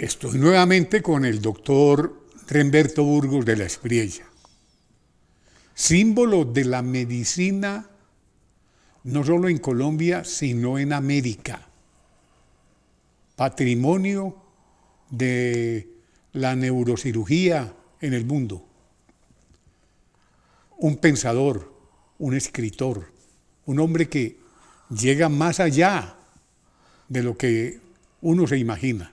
Estoy nuevamente con el doctor Remberto Burgos de la Espriella, símbolo de la medicina no solo en Colombia, sino en América, patrimonio de la neurocirugía en el mundo, un pensador, un escritor, un hombre que llega más allá de lo que uno se imagina.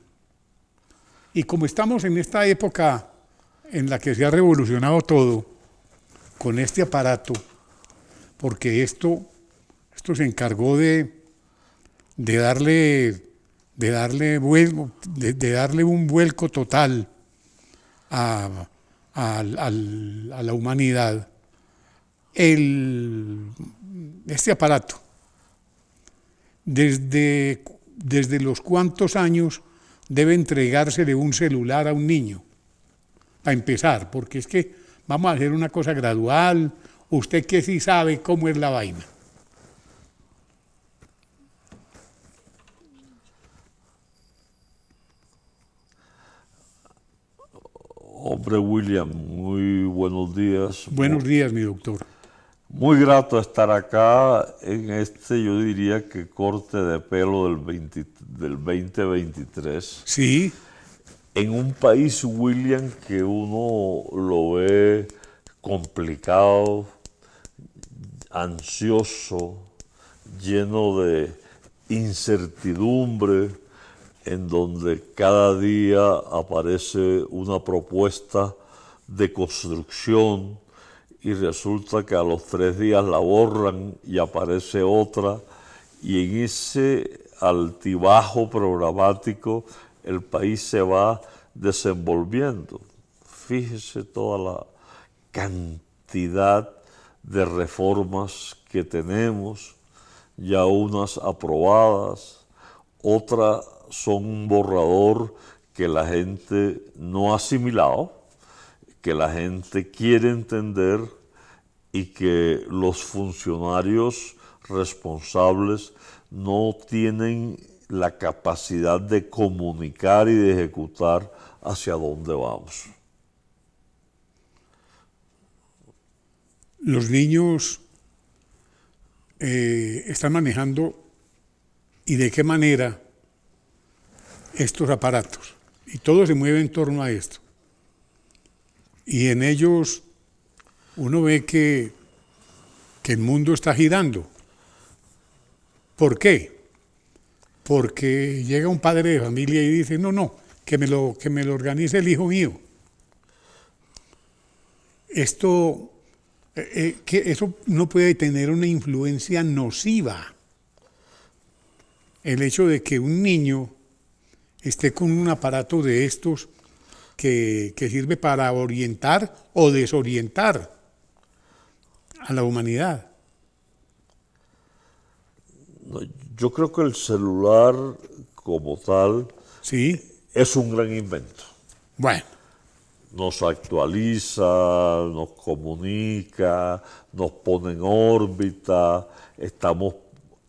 Y como estamos en esta época en la que se ha revolucionado todo con este aparato, porque esto se encargó de darle un vuelco total a la humanidad. Este aparato, desde los cuántos años debe entregarse de un celular a un niño, para empezar, porque es que vamos a hacer una cosa gradual, usted que sí sabe cómo es la vaina. Hombre William, muy buenos días. Buenos días, mi doctor. Muy grato estar acá en yo diría que corte de pelo del 2023. Sí. En un país, William, que uno lo ve complicado, ansioso, lleno de incertidumbre, en donde cada día aparece una propuesta de construcción y resulta que a los 3 días la borran y aparece otra, y en ese altibajo programático el país se va desenvolviendo. Fíjese toda la cantidad de reformas que tenemos, ya unas aprobadas, otras son un borrador que la gente no ha asimilado, que la gente quiere entender y que los funcionarios responsables no tienen la capacidad de comunicar y de ejecutar hacia dónde vamos. Los niños están manejando, y de qué manera, estos aparatos, y todo se mueve en torno a esto. Y en ellos uno ve que el mundo está girando. ¿Por qué? Porque llega un padre de familia y dice, no, que me lo organice el hijo mío. Eso no puede tener una influencia nociva. El hecho de que un niño esté con un aparato de estos que sirve para orientar o desorientar a la humanidad. Yo creo que el celular como tal ¿Sí? es un gran invento. Bueno. Nos actualiza, nos comunica, nos pone en órbita, estamos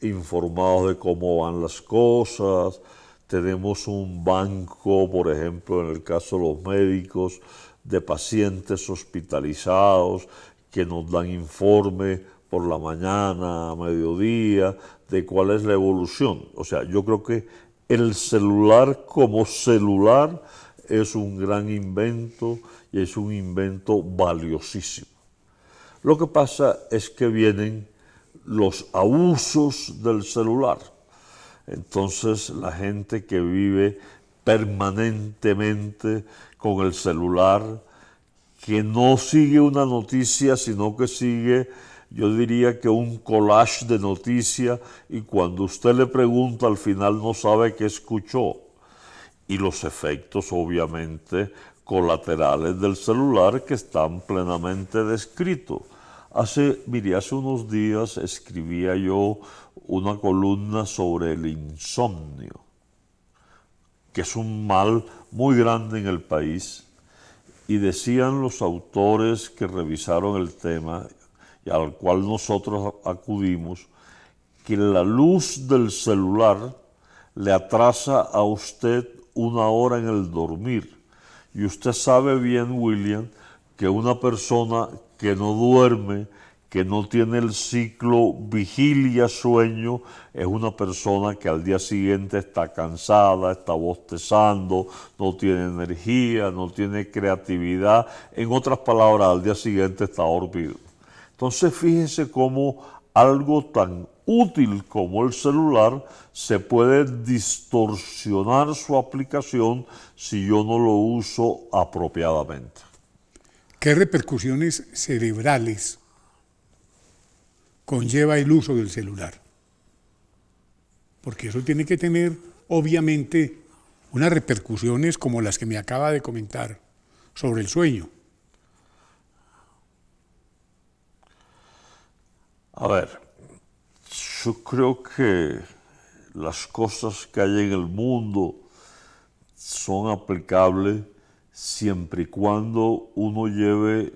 informados de cómo van las cosas, tenemos un banco, por ejemplo, en el caso de los médicos, de pacientes hospitalizados que nos dan informe por la mañana, a mediodía, de cuál es la evolución. O sea, yo creo que el celular como celular es un gran invento y es un invento valiosísimo. Lo que pasa es que vienen los abusos del celular. Entonces la gente que vive permanentemente con el celular, que no sigue una noticia, sino que sigue, yo diría que un collage de noticias, y cuando usted le pregunta al final no sabe qué escuchó. Y los efectos obviamente colaterales del celular que están plenamente descritos. Hace unos días escribía yo una columna sobre el insomnio, que es un mal muy grande en el país, y decían los autores que revisaron el tema y al cual nosotros acudimos, que la luz del celular le atrasa a usted 1 hora en el dormir. Y usted sabe bien, William, que una persona que no duerme, que no tiene el ciclo vigilia-sueño, es una persona que al día siguiente está cansada, está bostezando, no tiene energía, no tiene creatividad. En otras palabras, al día siguiente está dormido. Entonces, fíjese cómo algo tan útil como el celular se puede distorsionar su aplicación si yo no lo uso apropiadamente. ¿Qué repercusiones cerebrales conlleva el uso del celular? Porque eso tiene que tener, obviamente, unas repercusiones como las que me acaba de comentar sobre el sueño. A ver, yo creo que las cosas que hay en el mundo son aplicables siempre y cuando uno lleve,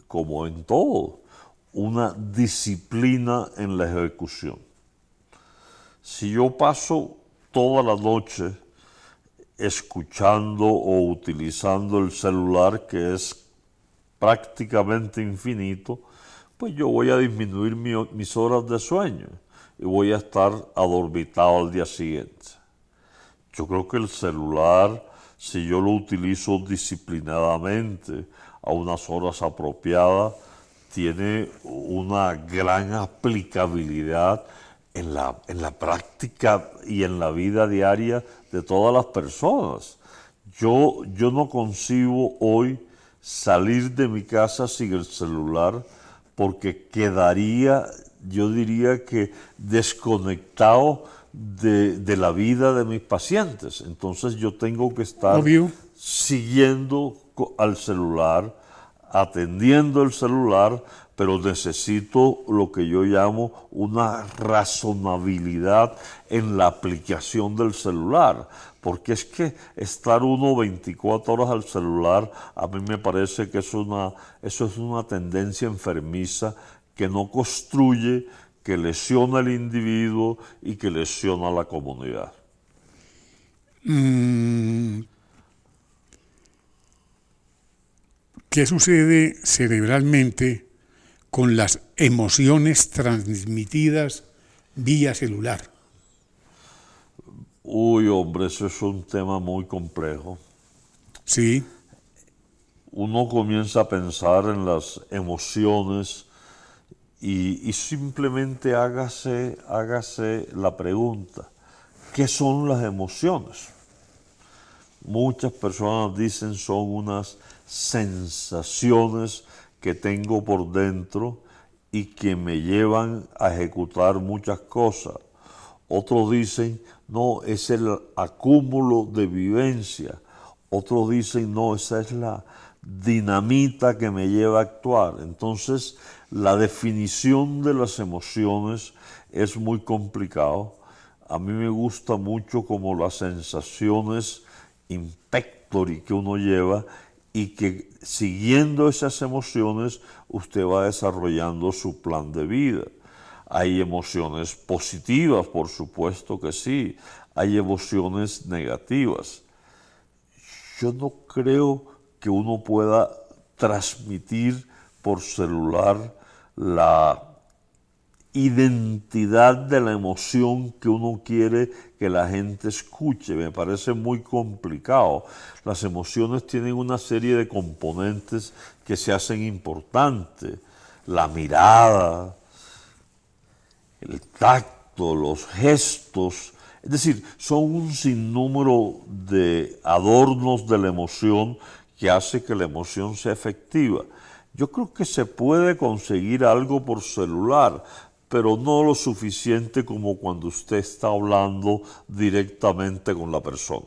como en todo, una disciplina en la ejecución. Si yo paso toda la noche escuchando o utilizando el celular, que es prácticamente infinito, pues yo voy a disminuir mis horas de sueño y voy a estar adormitado al día siguiente. Yo creo que el celular, si yo lo utilizo disciplinadamente a unas horas apropiadas, tiene una gran aplicabilidad en la práctica y en la vida diaria de todas las personas. Yo no concibo hoy salir de mi casa sin el celular porque quedaría, yo diría que desconectado de la vida de mis pacientes. Entonces yo tengo que estar Obvio. siguiendo al celular, atendiendo el celular, pero necesito lo que yo llamo una razonabilidad en la aplicación del celular, porque es que estar uno 24 horas al celular, a mí me parece que eso es una tendencia enfermiza que no construye, que lesiona al individuo y que lesiona a la comunidad. ¿Qué sucede cerebralmente con las emociones transmitidas vía celular? Uy, hombre, eso es un tema muy complejo. Sí, Uno comienza a pensar en las emociones y simplemente hágase la pregunta, ¿qué son las emociones? Muchas personas dicen son unas sensaciones que tengo por dentro y que me llevan a ejecutar muchas cosas. Otros dicen, no, es el acúmulo de vivencia. Otros dicen, no, esa es la dinamita que me lleva a actuar. Entonces, la definición de las emociones es muy complicado. A mí me gusta mucho como las sensaciones impectori que uno lleva y que siguiendo esas emociones usted va desarrollando su plan de vida. Hay emociones positivas, por supuesto que sí. Hay emociones negativas. Yo no creo que uno pueda transmitir por celular la identidad de la emoción que uno quiere que la gente escuche. Me parece muy complicado. Las emociones tienen una serie de componentes que se hacen importantes. La mirada, el tacto, los gestos, es decir, son un sinnúmero de adornos de la emoción que hace que la emoción sea efectiva. Yo creo que se puede conseguir algo por celular, pero no lo suficiente como cuando usted está hablando directamente con la persona.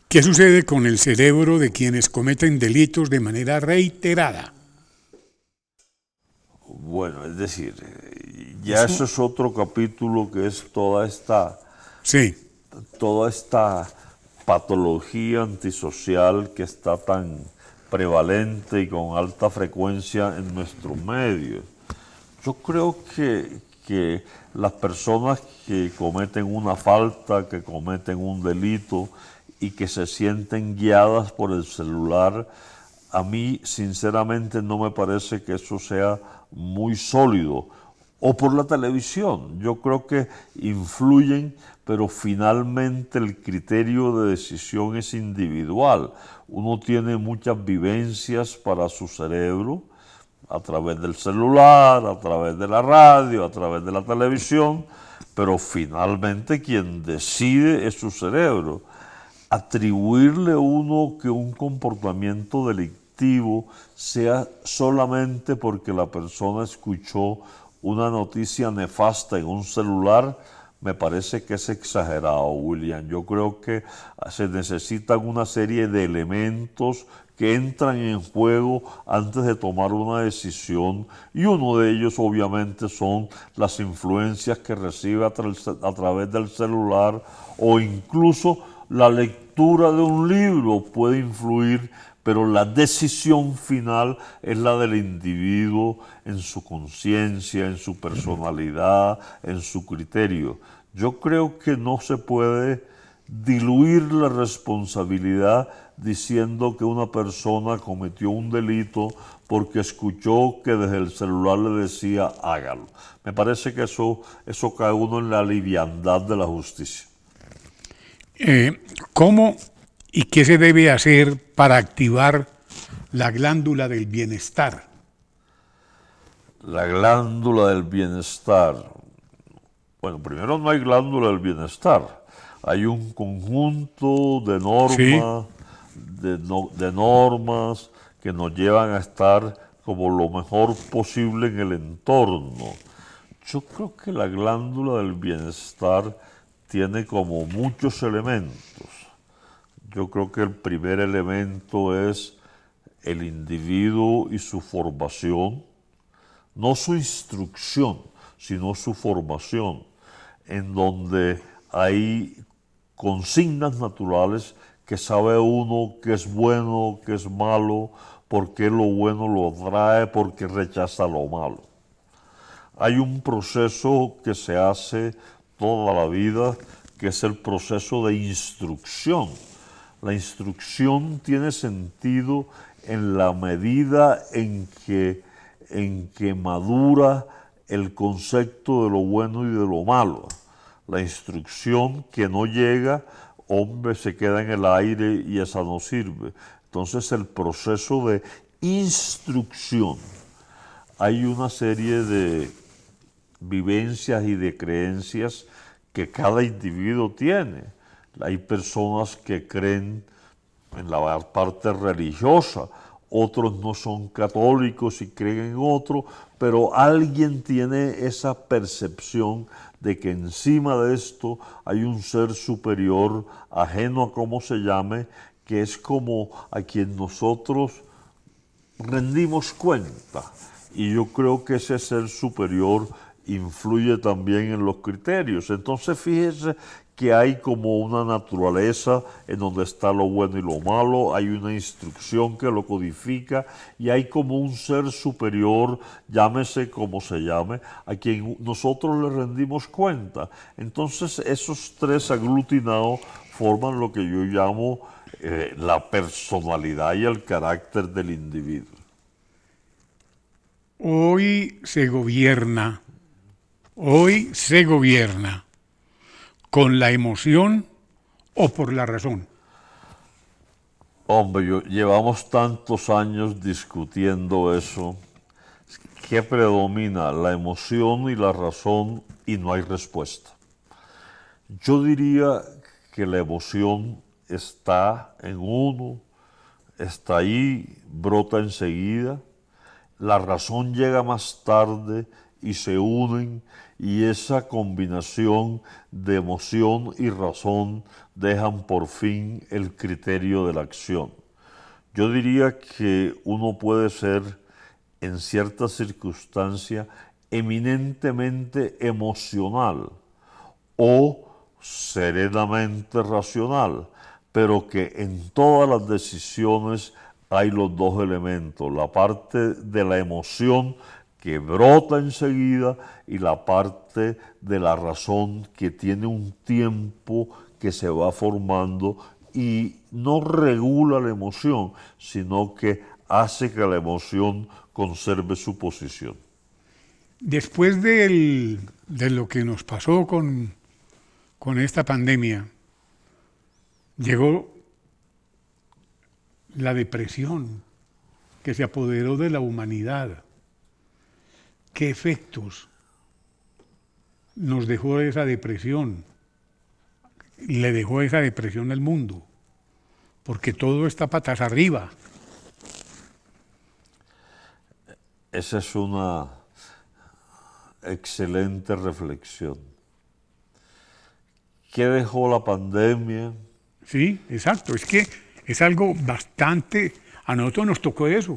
¿qué sucede con el cerebro de quienes cometen delitos de manera reiterada? Bueno, es decir, ya eso es otro capítulo que es toda esta patología antisocial que está tan prevalente y con alta frecuencia en nuestros medios. Yo creo que que las personas que cometen una falta, que cometen un delito y que se sienten guiadas por el celular, a mí sinceramente no me parece que eso sea muy sólido. O por la televisión, yo creo que influyen, pero finalmente el criterio de decisión es individual. Uno tiene muchas vivencias para su cerebro, a través del celular, a través de la radio, a través de la televisión, pero finalmente quien decide es su cerebro. Atribuirle a uno que un comportamiento delictivo sea solamente porque la persona escuchó una noticia nefasta en un celular, me parece que es exagerado, William. Yo creo que se necesitan una serie de elementos que entran en juego antes de tomar una decisión, y uno de ellos obviamente son las influencias que recibe a través del celular, o incluso la lectura de un libro puede influir, pero la decisión final es la del individuo en su conciencia, en su personalidad, en su criterio. Yo creo que no se puede diluir la responsabilidad diciendo que una persona cometió un delito porque escuchó que desde el celular le decía hágalo. Me parece que eso cae uno en la liviandad de la justicia. ¿Cómo y qué se debe hacer para activar la glándula del bienestar? La glándula del bienestar. Bueno, primero no hay glándula del bienestar. Hay un conjunto de normas, Sí. de normas que nos llevan a estar como lo mejor posible en el entorno. Yo creo que la glándula del bienestar tiene como muchos elementos. Yo creo que el primer elemento es el individuo y su formación, no su instrucción, sino su formación, en donde hay consignas naturales que sabe uno qué es bueno, qué es malo, por qué lo bueno lo atrae, por qué rechaza lo malo. Hay un proceso que se hace toda la vida, que es el proceso de instrucción. La instrucción tiene sentido en la medida en que madura el concepto de lo bueno y de lo malo. La instrucción que no llega, hombre, se queda en el aire y esa no sirve. Entonces el proceso de instrucción, hay una serie de vivencias y de creencias que cada individuo tiene. Hay personas que creen en la parte religiosa, otros no son católicos y creen en otro, pero alguien tiene esa percepción de que encima de esto hay un ser superior, ajeno a cómo se llame, que es como a quien nosotros rendimos cuenta. Y yo creo que ese ser superior influye también en los criterios. Entonces fíjese que hay como una naturaleza en donde está lo bueno y lo malo, hay una instrucción que lo codifica y hay como un ser superior, llámese como se llame, a quien nosotros le rendimos cuenta. Entonces esos tres aglutinados forman lo que yo llamo la personalidad y el carácter del individuo. Hoy se gobierna, hoy se gobierna con la emoción o por la razón. Hombre, llevamos tantos años discutiendo eso. ¿Qué predomina? La emoción y la razón, y no hay respuesta. Yo diría que la emoción está en uno, está ahí, brota enseguida. La razón llega más tarde y se unen, y esa combinación de emoción y razón dejan por fin el criterio de la acción. Yo diría que uno puede ser en ciertas circunstancias eminentemente emocional o serenamente racional, pero que en todas las decisiones hay los dos elementos. La parte de la emoción que brota enseguida y la parte de la razón que tiene un tiempo que se va formando y no regula la emoción, sino que hace que la emoción conserve su posición. Después de lo que nos pasó con esta pandemia, llegó la depresión que se apoderó de la humanidad. ¿Qué efectos nos dejó esa depresión? Le dejó esa depresión al mundo, porque todo está patas arriba. Esa es una excelente reflexión. ¿Qué dejó la pandemia? Sí, exacto. Es que es algo bastante... A nosotros nos tocó eso.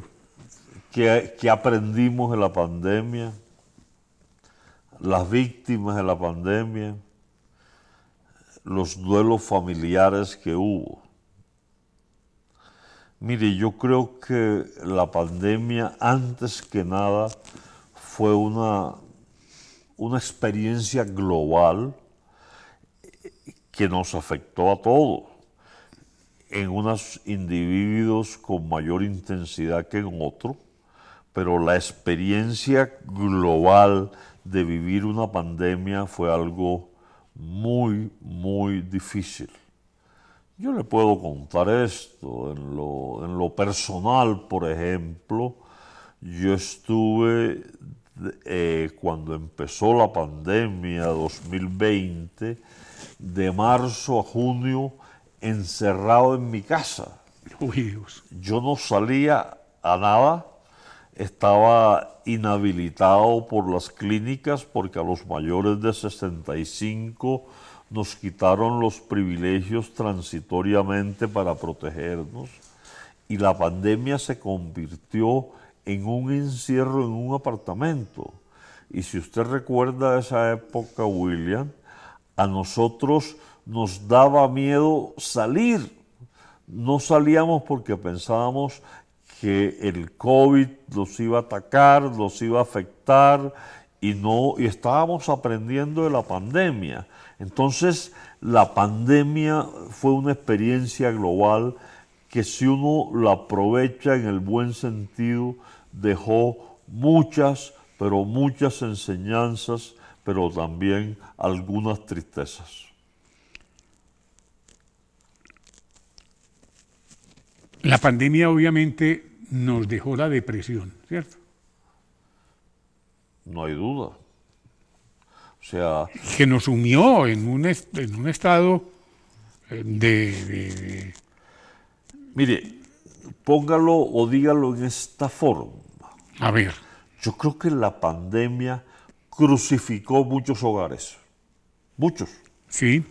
¿Qué aprendimos de la pandemia? Las víctimas de la pandemia, los duelos familiares que hubo. Mire, yo creo que la pandemia, antes que nada, fue una experiencia global que nos afectó a todos, en unos individuos con mayor intensidad que en otros, pero la experiencia global de vivir una pandemia fue algo muy, muy difícil. Yo le puedo contar esto, en lo personal, por ejemplo, yo estuve, cuando empezó la pandemia 2020, de marzo a junio, encerrado en mi casa. Uy, Dios. Yo no salía a nada, estaba inhabilitado por las clínicas porque a los mayores de 65 nos quitaron los privilegios transitoriamente para protegernos y la pandemia se convirtió en un encierro en un apartamento. Y si usted recuerda esa época, William, a nosotros nos daba miedo salir. No salíamos porque pensábamos que el COVID los iba a atacar, los iba a afectar y estábamos aprendiendo de la pandemia. Entonces, la pandemia fue una experiencia global que si uno la aprovecha en el buen sentido, dejó muchas, pero muchas enseñanzas, pero también algunas tristezas. La pandemia obviamente nos dejó la depresión, ¿cierto? No hay duda. O sea, Que nos sumió en un estado de... mire, póngalo o dígalo en esta forma. A ver, Yo creo que la pandemia crucificó muchos hogares. Muchos. sí,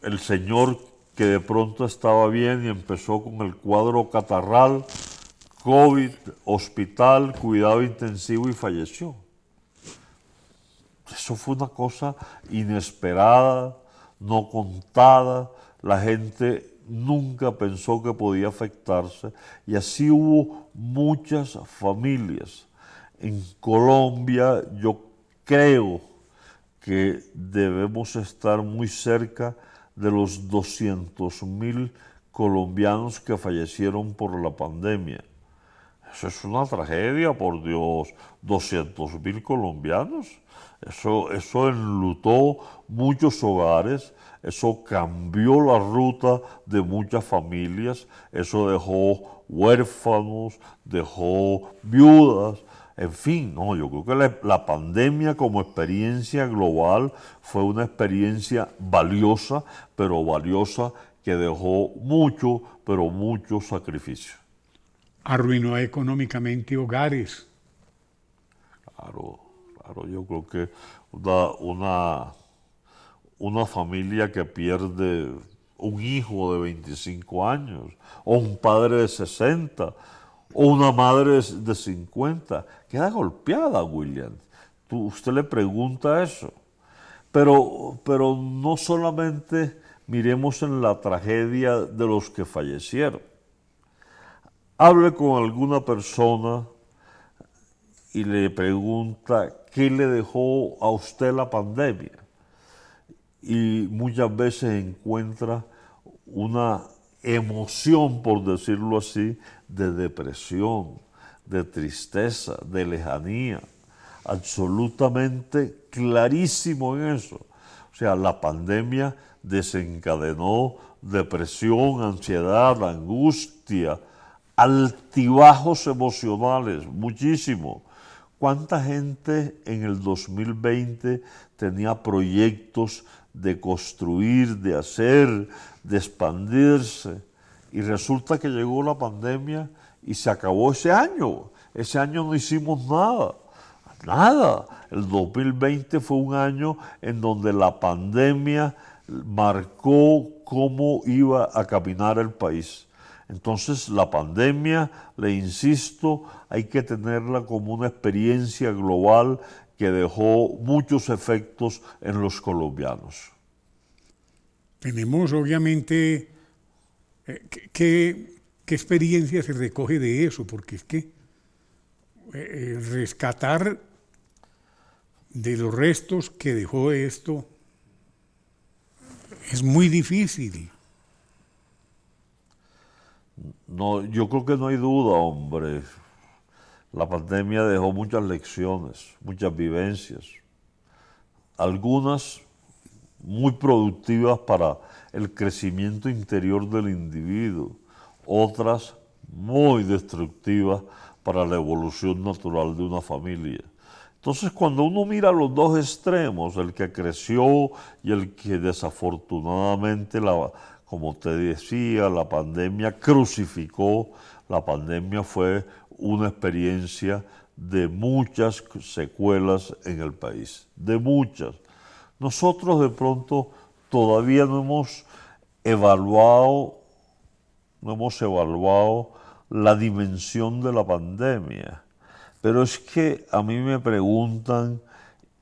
El señor que de pronto estaba bien y empezó con el cuadro catarral, COVID, hospital, cuidado intensivo y falleció. Eso fue una cosa inesperada, no contada. La gente nunca pensó que podía afectarse y así hubo muchas familias. En Colombia yo creo que debemos estar muy cerca de los 200.000 colombianos que fallecieron por la pandemia. Eso es una tragedia, por Dios, 200.000 colombianos. Eso enlutó muchos hogares, eso cambió la ruta de muchas familias, eso dejó huérfanos, dejó viudas, en fin, no, yo creo que la pandemia como experiencia global fue una experiencia valiosa, pero valiosa que dejó mucho, pero mucho sacrificio. arruinó económicamente hogares. Claro, claro, yo creo que una familia que pierde un hijo de 25 años, o un padre de 60, o una madre de 50, queda golpeada, William. Usted le pregunta eso. Pero no solamente miremos en la tragedia de los que fallecieron. Hable con alguna persona y le pregunta qué le dejó a usted la pandemia. Y muchas veces encuentra una emoción, por decirlo así, de depresión, de tristeza, de lejanía. Absolutamente clarísimo en eso. O sea, la pandemia desencadenó depresión, ansiedad, angustia, altibajos emocionales, muchísimo. ¿Cuánta gente en el 2020 tenía proyectos de construir, de hacer, de expandirse? Y resulta que llegó la pandemia y se acabó ese año. Ese año no hicimos nada. Nada. El 2020 fue un año en donde la pandemia marcó cómo iba a caminar el país. Entonces la pandemia, le insisto, hay que tenerla como una experiencia global que dejó muchos efectos en los colombianos. Tenemos obviamente, ¿qué experiencia se recoge de eso? Porque es que rescatar de los restos que dejó esto es muy difícil. No, yo creo que no hay duda, hombre. La pandemia dejó muchas lecciones, muchas vivencias, algunas muy productivas para el crecimiento interior del individuo, otras muy destructivas para la evolución natural de una familia. Entonces, cuando uno mira los dos extremos, el que creció y el que desafortunadamente, como te decía, la pandemia crucificó, la pandemia fue una experiencia de muchas secuelas en el país, de muchas. Nosotros de pronto todavía no hemos evaluado la dimensión de la pandemia. Pero es que a mí me preguntan,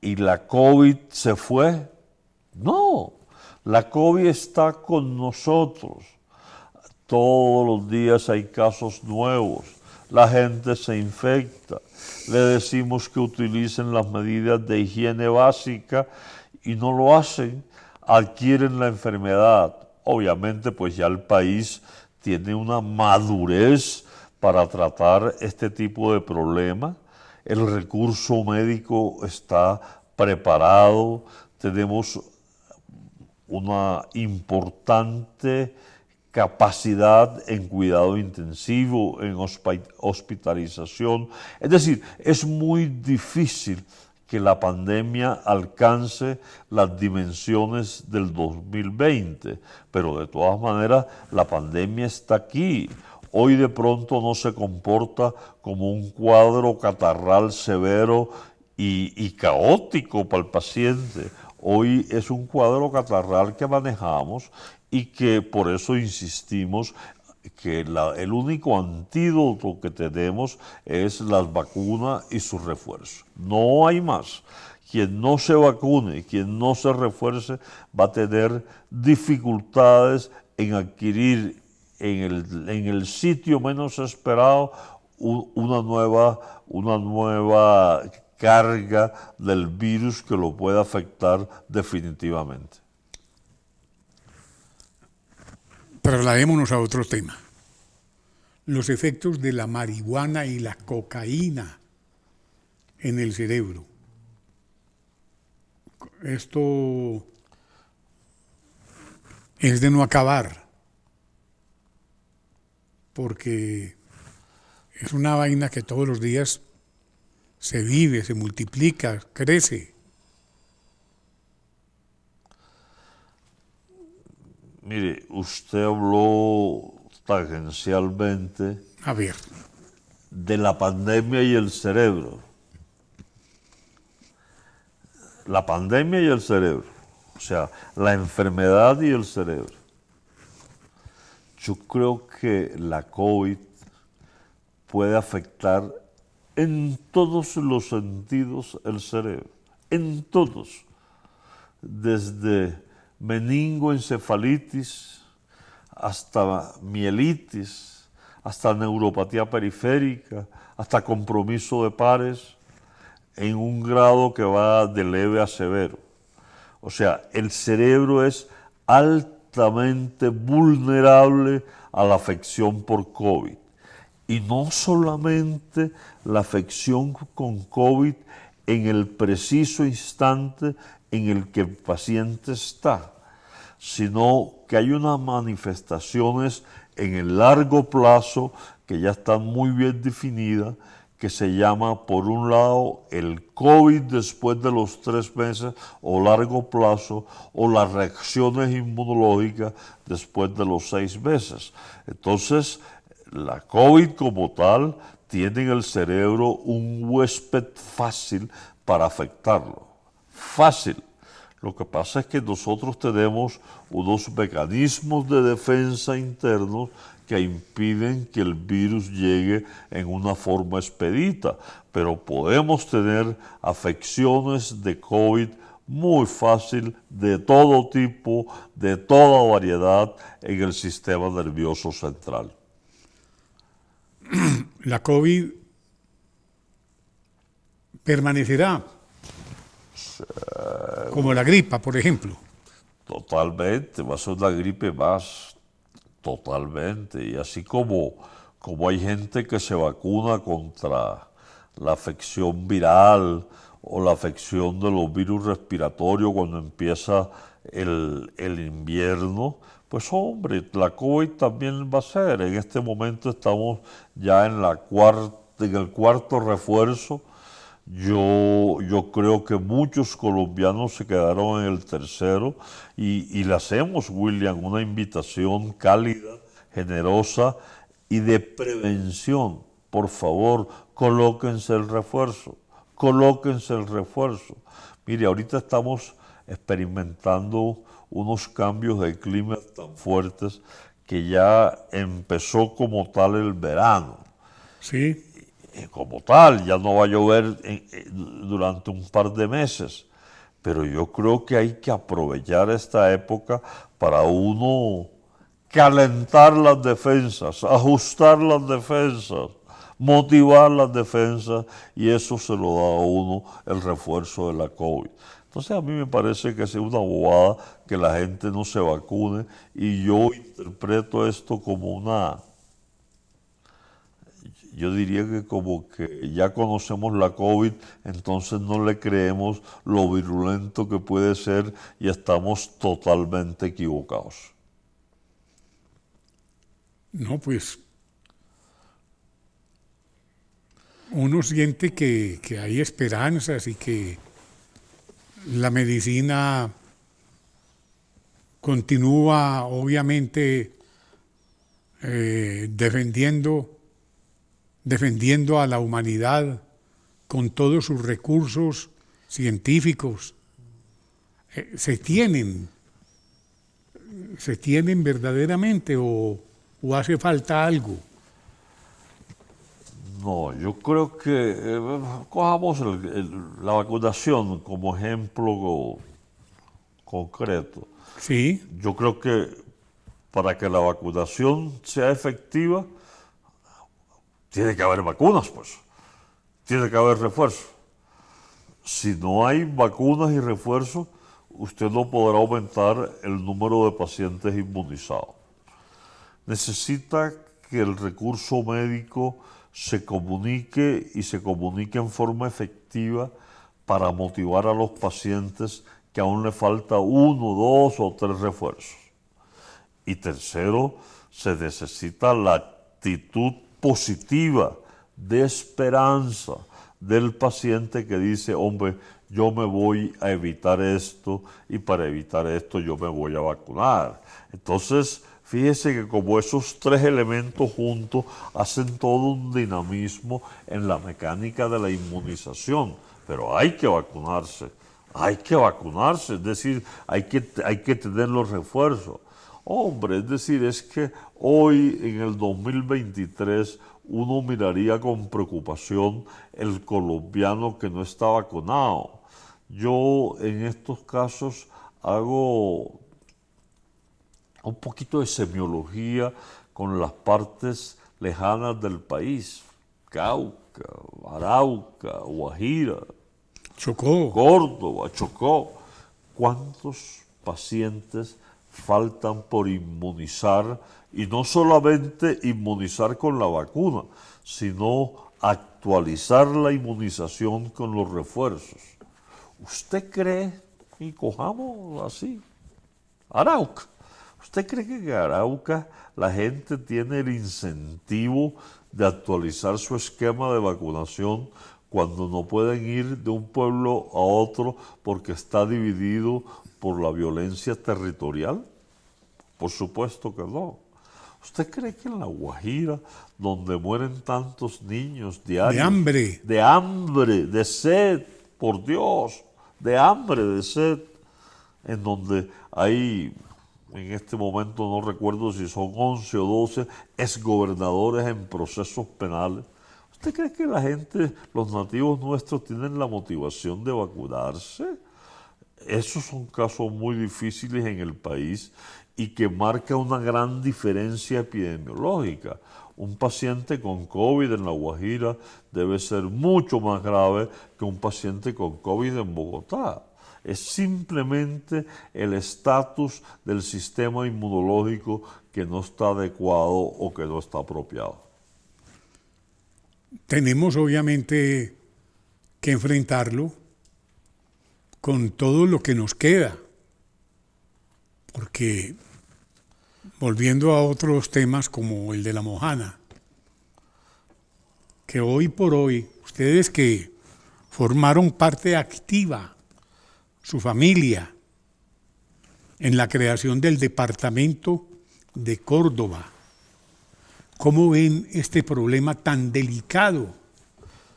¿y la COVID se fue? No, la COVID está con nosotros. Todos los días hay casos nuevos, la gente se infecta, le decimos que utilicen las medidas de higiene básica y no lo hacen, adquieren la enfermedad. Obviamente pues ya el país tiene una madurez para tratar este tipo de problemas, el recurso médico está preparado, tenemos una importante capacidad en cuidado intensivo, en hospitalización. Es decir, es muy difícil que la pandemia alcance las dimensiones del 2020, pero de todas maneras la pandemia está aquí. Hoy de pronto no se comporta como un cuadro catarral severo y caótico para el paciente. Hoy es un cuadro catarral que manejamos y que por eso insistimos que el único antídoto que tenemos es las vacunas y su refuerzo. No hay más. Quien no se vacune, quien no se refuerce, va a tener dificultades en adquirir en el sitio menos esperado una nueva carga del virus que lo pueda afectar definitivamente. Trasladémonos a otro tema. Los efectos de la marihuana y la cocaína en el cerebro. Esto es de no acabar, porque es una vaina que todos los días se vive, se multiplica, crece. Mire, usted habló tangencialmente A ver, de la pandemia y el cerebro. La pandemia y el cerebro, o sea, la enfermedad y el cerebro. Yo creo que la COVID puede afectar en todos los sentidos el cerebro, en todos, desde meningoencefalitis hasta mielitis, hasta neuropatía periférica, hasta compromiso de pares. en un grado que va de leve a severo. O sea, el cerebro es altamente vulnerable a la afección por COVID. Y no solamente la afección con COVID en el preciso instante en el que el paciente está, sino que hay unas manifestaciones en el largo plazo que ya están muy bien definidas, que se llama, por un lado, el COVID después de los 3 meses o largo plazo, o las reacciones inmunológicas después de los 6 meses. Entonces, la COVID como tal tiene en el cerebro un huésped fácil para afectarlo. Fácil. Lo que pasa es que nosotros tenemos unos mecanismos de defensa internos que impiden que el virus llegue en una forma expedita, pero podemos tener afecciones de COVID muy fácil, de todo tipo, de toda variedad en el sistema nervioso central. La COVID permanecerá como la gripa, por ejemplo. Totalmente, va a ser una gripe más, totalmente. Y así como hay gente que se vacuna contra la afección viral o la afección de los virus respiratorios cuando empieza el invierno, pues hombre, la COVID también va a ser. En este momento estamos ya en el cuarto refuerzo. Yo creo que muchos colombianos se quedaron en el tercero y le hacemos, William, una invitación cálida, generosa y de prevención. Por favor, colóquense el refuerzo, colóquense el refuerzo. Mire, ahorita estamos experimentando unos cambios de clima tan fuertes que ya empezó como tal el verano. Sí, Como tal, ya no va a llover durante un par de meses, pero yo creo que hay que aprovechar esta época para uno calentar las defensas, ajustar las defensas, motivar las defensas, y eso se lo da a uno el refuerzo de la COVID. Entonces a mí me parece que es una bobada que la gente no se vacune, y yo interpreto esto como yo diría que como que ya conocemos la COVID, entonces no le creemos lo virulento que puede ser y estamos totalmente equivocados. no, pues uno siente que hay esperanzas y que la medicina continúa, obviamente, defendiendo a la humanidad con todos sus recursos científicos. Se tienen verdaderamente o hace falta algo. No, yo creo que cojamos la vacunación como ejemplo concreto. Sí, Yo creo que para que la vacunación sea efectiva, tiene que haber vacunas, pues. Tiene que haber refuerzos. Si no hay vacunas y refuerzos, usted no podrá aumentar el número de pacientes inmunizados. Necesita que el recurso médico se comunique y se comunique en forma efectiva para motivar a los pacientes que aún le falta 1, 2 o 3 refuerzos. Y tercero, se necesita la actitud positiva de esperanza del paciente que dice, hombre, yo me voy a evitar esto y para evitar esto yo me voy a vacunar. Entonces, fíjese que como esos 3 elementos juntos hacen todo un dinamismo en la mecánica de la inmunización. Pero hay que vacunarse, es decir, hay que tener los refuerzos. Hombre, es decir, es que hoy en el 2023 uno miraría con preocupación el colombiano que no está vacunado. Yo en estos casos hago un poquito de semiología con las partes lejanas del país, Cauca, Arauca, Guajira, Chocó. Córdoba, Chocó. ¿Cuántos pacientes faltan por inmunizar? Y no solamente inmunizar con la vacuna, sino actualizar la inmunización con los refuerzos. ¿Usted cree, y cojamos así, Arauca? ¿Usted cree que en Arauca la gente tiene el incentivo de actualizar su esquema de vacunación cuando no pueden ir de un pueblo a otro porque está dividido por la violencia territorial? Por supuesto que no. ¿Usted cree que en La Guajira, donde mueren tantos niños De hambre. de hambre, de sed, por Dios, de hambre, de sed, en donde hay, en este momento no recuerdo si son 11 o 12 exgobernadores en procesos penales, ¿usted cree que la gente, los nativos nuestros, tienen la motivación de vacunarse? Esos son casos muy difíciles en el país y que marca una gran diferencia epidemiológica. Un paciente con COVID en La Guajira debe ser mucho más grave que un paciente con COVID en Bogotá. Es simplemente el estatus del sistema inmunológico que no está adecuado o que no está apropiado. Tenemos obviamente que enfrentarlo con todo lo que nos queda, porque volviendo a otros temas como el de la mojana, que hoy por hoy, ustedes que formaron parte activa, su familia, en la creación del departamento de Córdoba, ¿cómo ven este problema tan delicado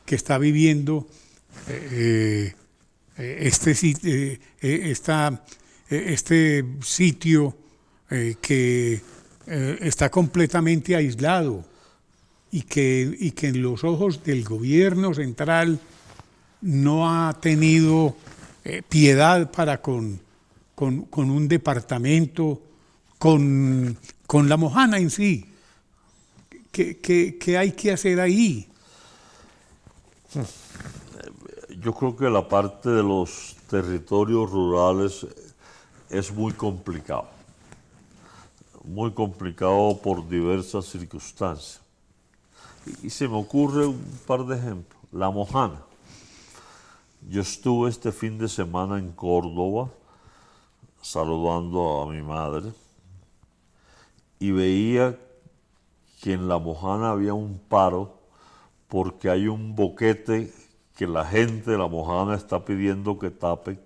que está viviendo este sitio que está completamente aislado y que en los ojos del gobierno central no ha tenido piedad para con un departamento, con la mojana en sí? ¿Qué hay que hacer ahí? Yo creo que la parte de los territorios rurales es muy complicado por diversas circunstancias. Y se me ocurre un par de ejemplos. La mojana. Yo estuve este fin de semana en Córdoba saludando a mi madre y veía que en La Mojana había un paro porque hay un boquete que la gente de La Mojana está pidiendo que tapen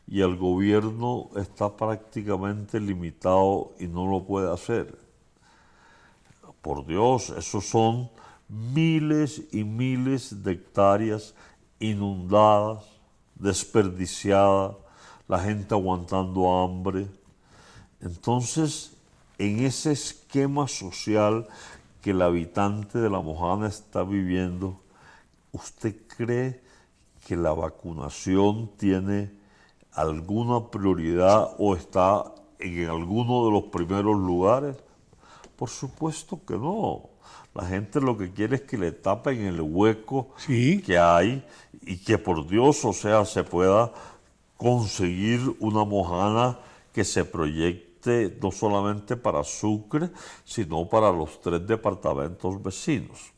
y el gobierno está prácticamente limitado y no lo puede hacer. Por Dios, esos son miles y miles de hectáreas inundadas, desperdiciadas, la gente aguantando hambre. Entonces, en ese esquema social que el habitante de La Mojana está viviendo, ¿usted cree que la vacunación tiene alguna prioridad o está en alguno de los primeros lugares? Por supuesto que no. La gente lo que quiere es que le tapen el hueco Sí. que hay y que por Dios, o sea, se pueda conseguir una mojana que se proyecte no solamente para Sucre, sino para los 3 departamentos vecinos.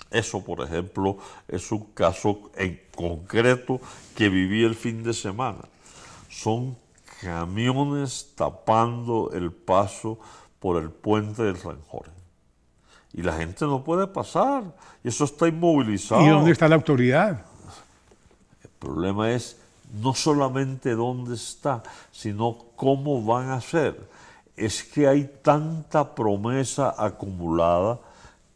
Eso, por ejemplo, es un caso en concreto que viví el fin de semana. Son camiones tapando el paso por el puente del San Jorge. Y la gente no puede pasar. Y eso está inmovilizado. ¿Y dónde está la autoridad? El problema es no solamente dónde está, sino cómo van a hacer. Es que hay tanta promesa acumulada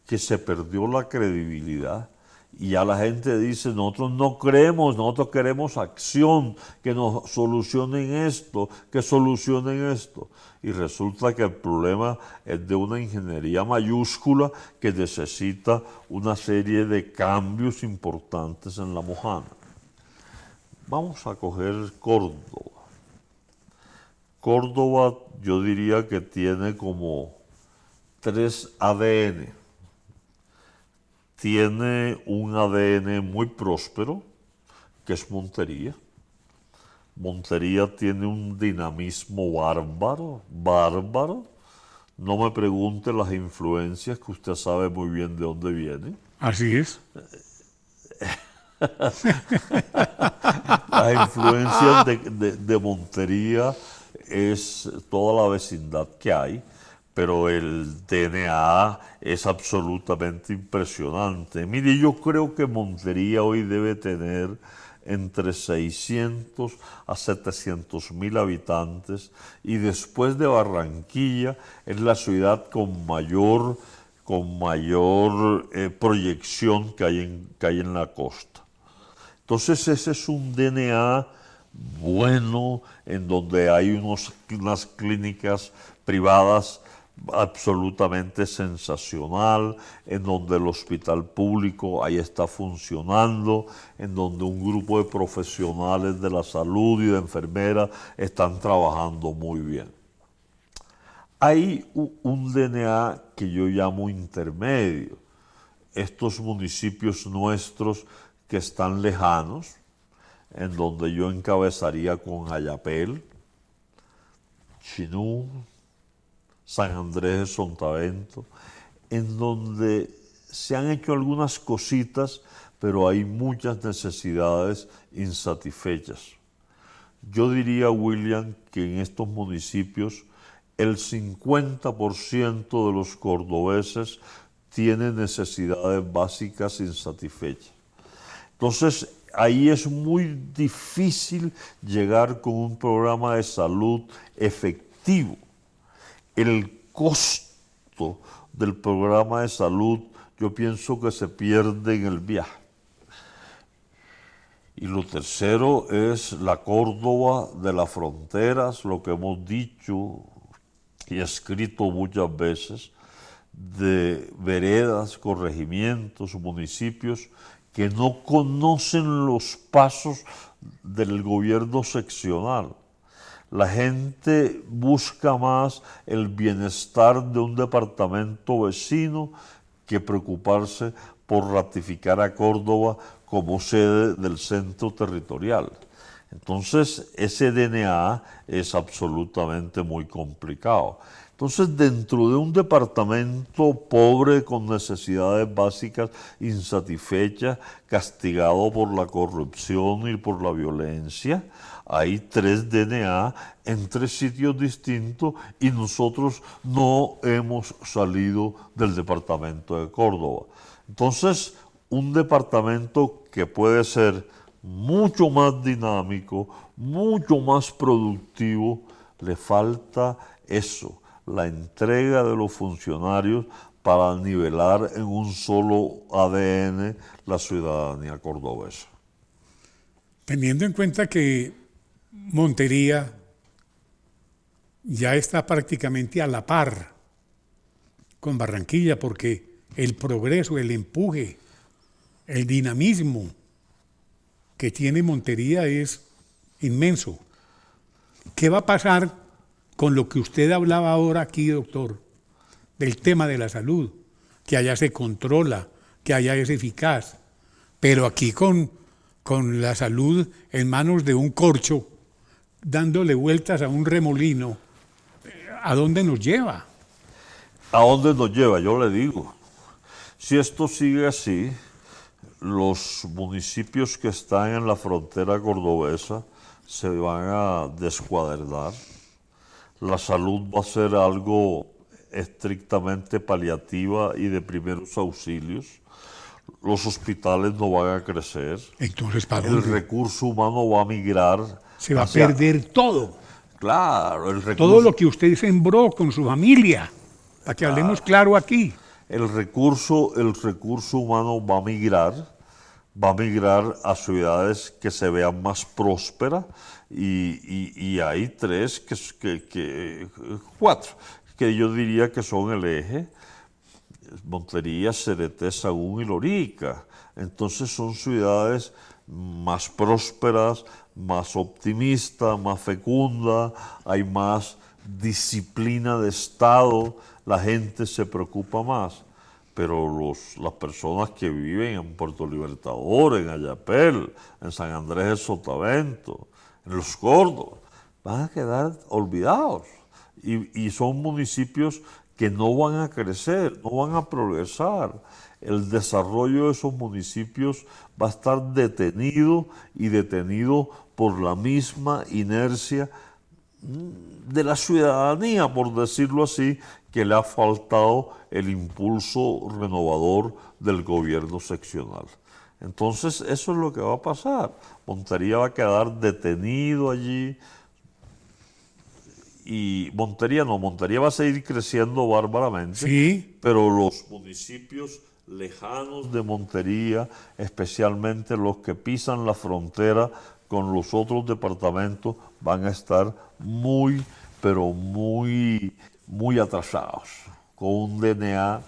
que se perdió la credibilidad. Y ya la gente dice, nosotros no creemos, nosotros queremos acción, que nos solucionen esto, que solucionen esto. Y resulta que el problema es de una ingeniería mayúscula que necesita una serie de cambios importantes en La Mojana. Vamos a coger Córdoba. Córdoba yo diría que tiene como 3 ADN. Tiene un ADN muy próspero, que es Montería. Montería tiene un dinamismo bárbaro, bárbaro. No me pregunte las influencias, que usted sabe muy bien de dónde vienen. Así es. Las influencias de Montería es toda la vecindad que hay, pero el DNA es absolutamente impresionante. Mire, yo creo que Montería hoy debe tener entre 600 a 700 mil habitantes, y después de Barranquilla es la ciudad con mayor proyección que hay en la costa. Entonces ese es un DNA bueno, en donde hay unas clínicas privadas absolutamente sensacional, en donde el hospital público ahí está funcionando, en donde un grupo de profesionales de la salud y de enfermeras están trabajando muy bien. Hay un DNA que yo llamo intermedio. Estos municipios nuestros que están lejanos, en donde yo encabezaría con Ayapel, Chinú, San Andrés de Sotavento, en donde se han hecho algunas cositas, pero hay muchas necesidades insatisfechas. Yo diría, William, que en estos municipios el 50% de los cordobeses tiene necesidades básicas insatisfechas. Entonces, ahí es muy difícil llegar con un programa de salud efectivo. El costo del programa de salud, yo pienso que se pierde en el viaje. Y lo tercero es la Córdoba de las fronteras, lo que hemos dicho y escrito muchas veces, de veredas, corregimientos, municipios que no conocen los pasos del gobierno seccional. La gente busca más el bienestar de un departamento vecino que preocuparse por ratificar a Córdoba como sede del centro territorial. Entonces, ese DNA es absolutamente muy complicado. Entonces, dentro de un departamento pobre, con necesidades básicas insatisfechas, castigado por la corrupción y por la violencia, hay 3 DNA en 3 sitios distintos, y nosotros no hemos salido del departamento de Córdoba. Entonces, un departamento que puede ser mucho más dinámico, mucho más productivo, le falta eso, la entrega de los funcionarios para nivelar en un solo ADN la ciudadanía cordobesa. Teniendo en cuenta que Montería ya está prácticamente a la par con Barranquilla, porque el progreso, el empuje, el dinamismo que tiene Montería es inmenso. ¿Qué va a pasar con lo que usted hablaba ahora aquí, doctor, del tema de la salud? Que allá se controla, que allá es eficaz, pero aquí con la salud en manos de un corcho, dándole vueltas a un remolino, ¿a dónde nos lleva? ¿A dónde nos lleva? Yo le digo, si esto sigue así, los municipios que están en la frontera cordobesa se van a descuadernar. La salud va a ser algo estrictamente paliativa y de primeros auxilios. Los hospitales no van a crecer. Entonces, ¿para El dónde? recurso humano va a migrar. Se va a perder todo. Claro, el recurso, Todo lo que usted sembró con su familia, para que hablemos claro aquí. el recurso humano va a migrar a ciudades que se vean más prósperas, y hay 3, 4, que yo diría que son el eje: Montería, Cereté, Sagún y Lorica. Entonces son ciudades más prósperas, más optimistas, más fecundas, hay más disciplina de Estado, la gente se preocupa más. pero las personas que viven en Puerto Libertador, en Ayapel, en San Andrés de Sotavento, en Los Córdoba, van a quedar olvidados. Y son municipios que no van a crecer, no van a progresar. El desarrollo de esos municipios va a estar detenido por la misma inercia de la ciudadanía, por decirlo así, que le ha faltado el impulso renovador del gobierno seccional. Entonces, eso es lo que va a pasar. Montería va a quedar detenido allí. Y Montería va a seguir creciendo bárbaramente, Sí, pero los municipios lejanos de Montería, especialmente los que pisan la frontera con los otros departamentos, van a estar muy, pero muy, muy atrasados, con un DNA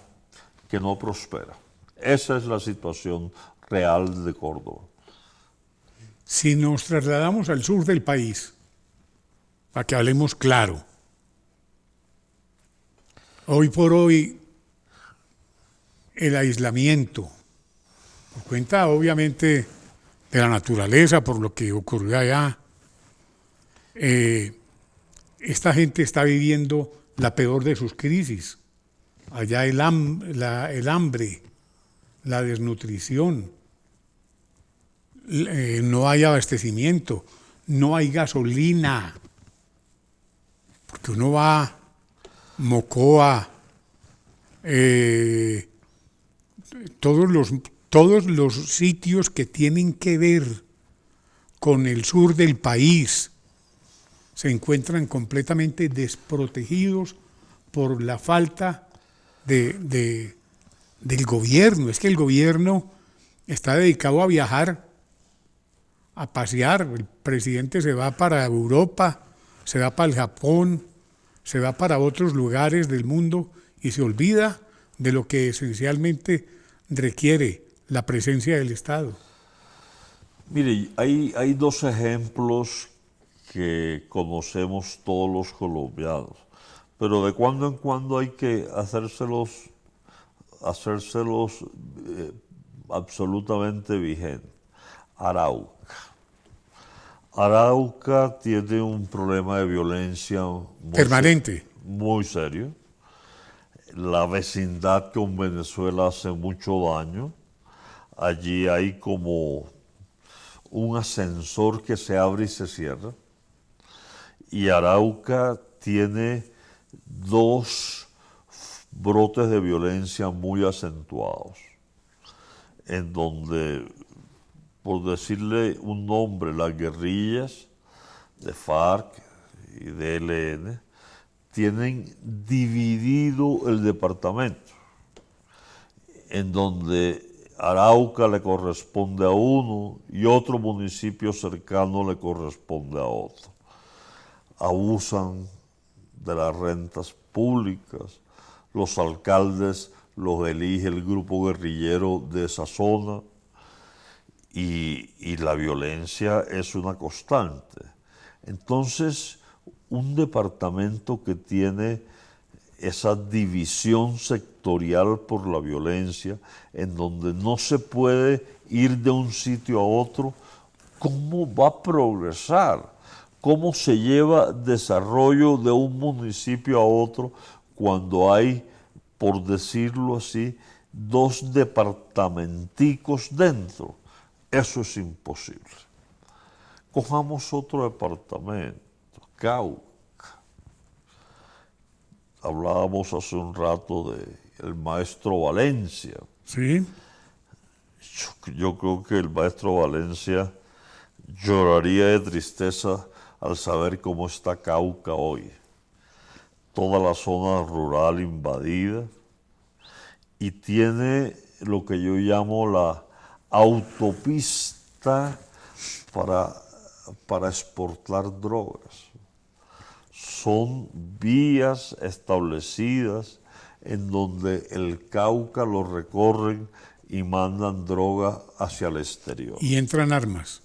que no prospera. Esa es la situación real de Córdoba. si nos trasladamos al sur del país, para que hablemos claro, hoy por hoy el aislamiento, por cuenta obviamente de la naturaleza, por lo que ocurrió allá, esta gente está viviendo la peor de sus crisis. Allá el hambre, la desnutrición, no hay abastecimiento, no hay gasolina, porque uno va a Mocoa, todos los sitios que tienen que ver con el sur del país se encuentran completamente desprotegidos por la falta del gobierno. Es que el gobierno está dedicado a viajar, a pasear. El presidente se va para Europa, se va para el Japón, se va para otros lugares del mundo y se olvida de lo que esencialmente requiere la presencia del Estado. Mire, hay dos ejemplos que conocemos todos los colombianos, pero de cuando en cuando hay que hacérselos absolutamente vigentes. Arauca. Arauca tiene un problema de violencia Permanente. muy serio. La vecindad con Venezuela hace mucho daño. Allí hay como un ascensor que se abre y se cierra. Y Arauca tiene dos brotes de violencia muy acentuados, en donde, por decirle un nombre, las guerrillas de FARC y de ELN tienen dividido el departamento, en donde Arauca le corresponde a uno y otro municipio cercano le corresponde a otro. Abusan de las rentas públicas, los alcaldes los elige el grupo guerrillero de esa zona y la violencia es una constante. Entonces, un departamento que tiene esa división sectorial por la violencia, en donde no se puede ir de un sitio a otro, ¿cómo va a progresar? ¿Cómo se lleva desarrollo de un municipio a otro cuando hay, por decirlo así, dos departamenticos dentro? Eso es imposible. Cojamos otro departamento, Cauca. Hablábamos hace un rato del maestro Valencia. ¿Sí? Yo creo que el maestro Valencia lloraría de tristeza al saber cómo está Cauca hoy. Toda la zona rural invadida y tiene lo que yo llamo la autopista para exportar drogas. Son vías establecidas en donde el Cauca lo recorren y mandan droga hacia el exterior. Y entran armas.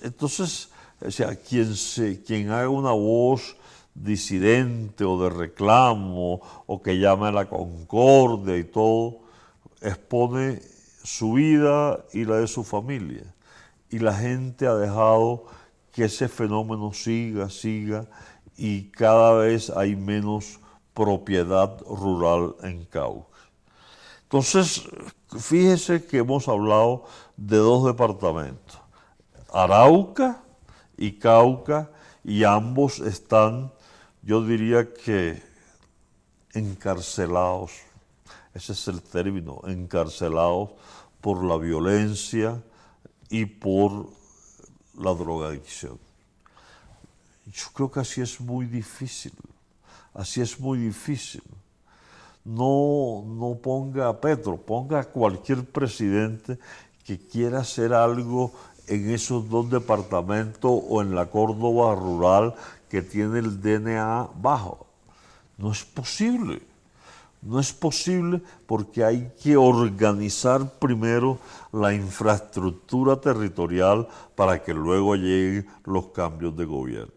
Entonces o sea, quien haga una voz disidente o de reclamo o que llame a la concordia y todo, expone su vida y la de su familia. Y la gente ha dejado que ese fenómeno siga y cada vez hay menos propiedad rural en Cauca. Entonces, fíjese que hemos hablado de dos departamentos, Arauca y Cauca, y ambos están, yo diría que encarcelados, ese es el término, encarcelados por la violencia y por la drogadicción. Yo creo que así es muy difícil, No ponga a Petro, ponga a cualquier presidente que quiera hacer algo en esos dos departamentos o en la Córdoba rural que tiene el DNA bajo. No es posible. No es posible porque hay que organizar primero la infraestructura territorial para que luego lleguen los cambios de gobierno.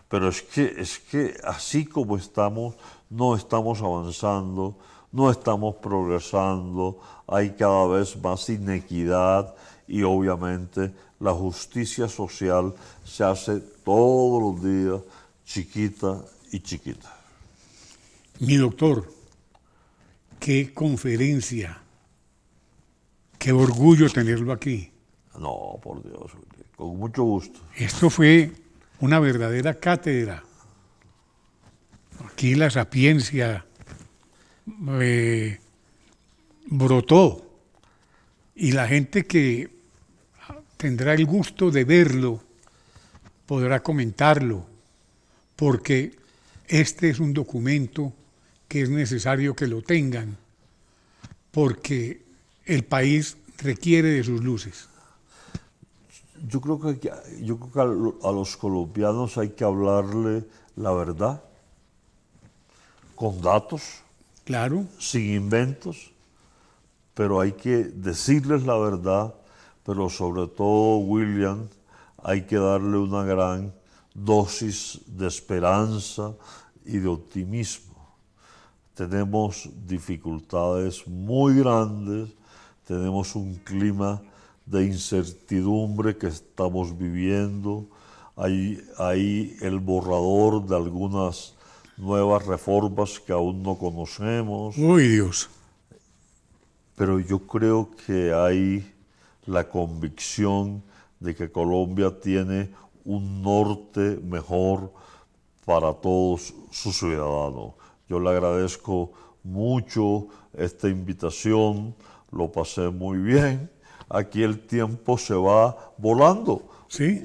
Pero es que así como estamos, no estamos avanzando, no estamos progresando, hay cada vez más inequidad y obviamente la justicia social se hace todos los días chiquita y chiquita. Mi doctor, qué conferencia, qué orgullo tenerlo aquí. No, por Dios, con mucho gusto. Esto fue una verdadera cátedra. Aquí la sapiencia brotó y la gente que tendrá el gusto de verlo podrá comentarlo, porque este es un documento que es necesario que lo tengan, porque el país requiere de sus luces. Yo creo que a los colombianos hay que hablarle la verdad, con datos, Claro, sin inventos, pero hay que decirles la verdad, pero sobre todo, William, hay que darle una gran dosis de esperanza y de optimismo. Tenemos dificultades muy grandes, tenemos un clima de incertidumbre que estamos viviendo, hay el borrador de algunas nuevas reformas que aún no conocemos. uy Dios, Pero yo creo que hay la convicción de que Colombia tiene un norte mejor para todos sus ciudadanos. Yo le agradezco mucho esta invitación, lo pasé muy bien. Aquí el tiempo se va volando. ¿sí?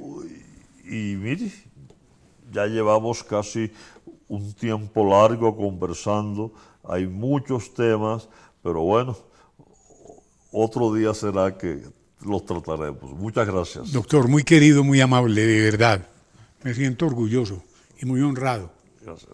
Y mire, ya llevamos casi un tiempo largo conversando, hay muchos temas, pero bueno, otro día será que los trataremos. Muchas gracias. Doctor, muy querido, muy amable, de verdad. Me siento orgulloso y muy honrado. Gracias.